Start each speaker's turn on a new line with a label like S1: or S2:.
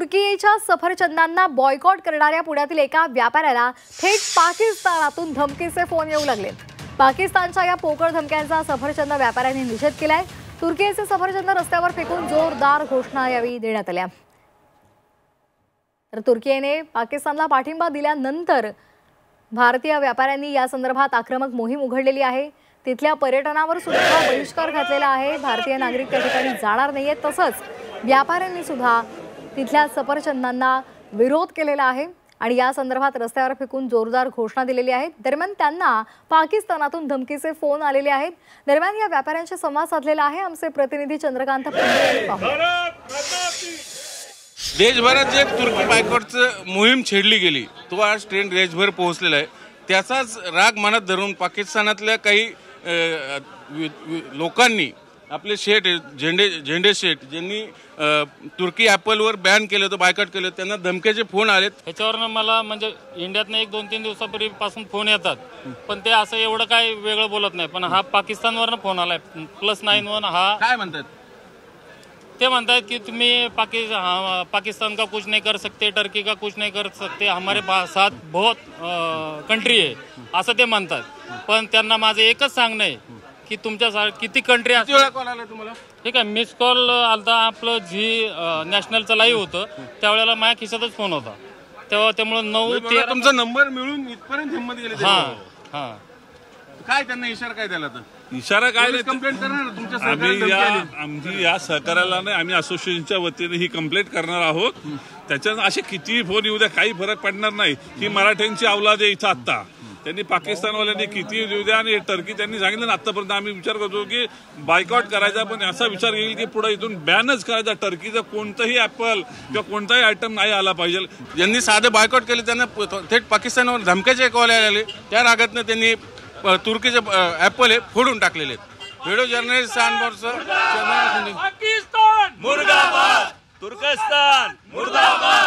S1: तुर्कीच्या सफरचंदांना boycott करणाऱ्या पुण्यातील एका व्यापाऱ्याला थेट पाकिस्तानातून धमकीचे फोन येऊ लागले। पाकिस्तानच्या या पोकळ धमक्यांचा सफरचंद व्यापाऱ्यांनी निषेध केलाय। तुर्कीचे सफरचंद रस्त्यावर फेकून जोरदार घोषणा यावेळी देण्यात आल्या। तर तुर्कीने पाकिस्तानला पाठिंबा दिल्यानंतर भारतीय व्यापाऱ्यांनी या संदर्भात आक्रमक मोहीम उघडलेली आहे। तिथल्या पर्यटनावर सुद्धा बहिष्कार घातलेला आहे। भारतीय नागरिक त्या ठिकाणी जाणार नाहीयेत। तसंच व्यापाऱ्यांनी सुद्धा तिथल्या सफरचंदांना विरोध केलेला आहे आणि या संदर्भात रस्त्यावर फेकून जोरदार घोषणा दिलेली आहे। दरम्यान त्यांना पाकिस्तानातून धमकीचे फोन आलेले आहेत। दरम्यान या व्यापाऱ्यांशी संवाद साधलेला आहे आमचे प्रतिनिधी चंद्रकांत पंडे यांनी।
S2: देशभरात जे तुर्की बायकॉटचं मोहीम छेडली गेली तो आज ट्रेंड देशभर पोहोचलेला आहे। त्याचाच राग मनात धरून पाकिस्तानातल्या काही लोकांनी आपले शेट झेंडे शेट ज्यांनी तुर्की ॲपलवर बॅन केलं होतं, बायकॉट केलं, त्यांना धमक्याचे फोन आलेत।
S3: ह्याच्यावरनं मला म्हणजे इंडियातनं 1-2-3 दिवसापूर्वीपासून फोन येतात, पण ते असं एवढं काय वेगळं बोलत नाही। पण हा पाकिस्तानवरनं फोन आलाय +91 हा
S2: काय म्हणतात
S3: ते म्हणतात की तुम्ही पाकिस्तान का कुछ नहीं कर सकते, टर्की का कुछ नहीं कर सकते, हमारे साथ बहुत कंट्री आहे असं ते म्हणतात। पण त्यांना माझं एकच सांगणं आहे की तुमच्या किती कंट्री
S2: तुम्हाला
S3: ठीक आहे। मिस कॉल आलता, आपलं झी नॅशनलचं लाईव्ह होतं त्यावेळेला माझ्या खिशातच फोन होता, तेव्हा त्यामुळे 9-13
S2: तुमचा नंबर मिळून इथपर्यंत हिंमत गेली।
S3: हां
S2: काय त्यांना इशारा काय दिला तर
S4: इशारा काय नाही,
S2: कंप्लेंट करणार तुमच्या
S4: आम्ही या सहकार्याला नाही, आम्ही असोसिएशनच्या वतीने ही कंप्लेंट करणार आहोत। त्याच्यात असे कितीही फोन येऊ द्या काही फरक पडणार नाही। ही मराठ्यांची अवलाद आहे इथं आत्ता, त्यांनी पाकिस्तानवाल्यांनी किती येऊ द्या आणि टर्की त्यांनी सांगितलं ना आतापर्यंत आम्ही विचार करतो की बायकॉट करायचा, पण असा विचार येईल की पुढे इथून बॅनच करायचा, टर्कीचा कोणताही ॲपल किंवा कोणताही आयटम नाही आला पाहिजे।
S2: ज्यांनी साधे बायकॉट केले त्यांना थेट पाकिस्तानवर धमक्याचे कॉल आले, त्या रागातनं त्यांनी तुर्कीचे ॲपल हे फोडून टाकलेले आहेत। व्हिडिओ जर्नलिस्ट
S5: पाकिस्तान मुर्दाबाद, तुर्कस्तान मुर्दाबाद।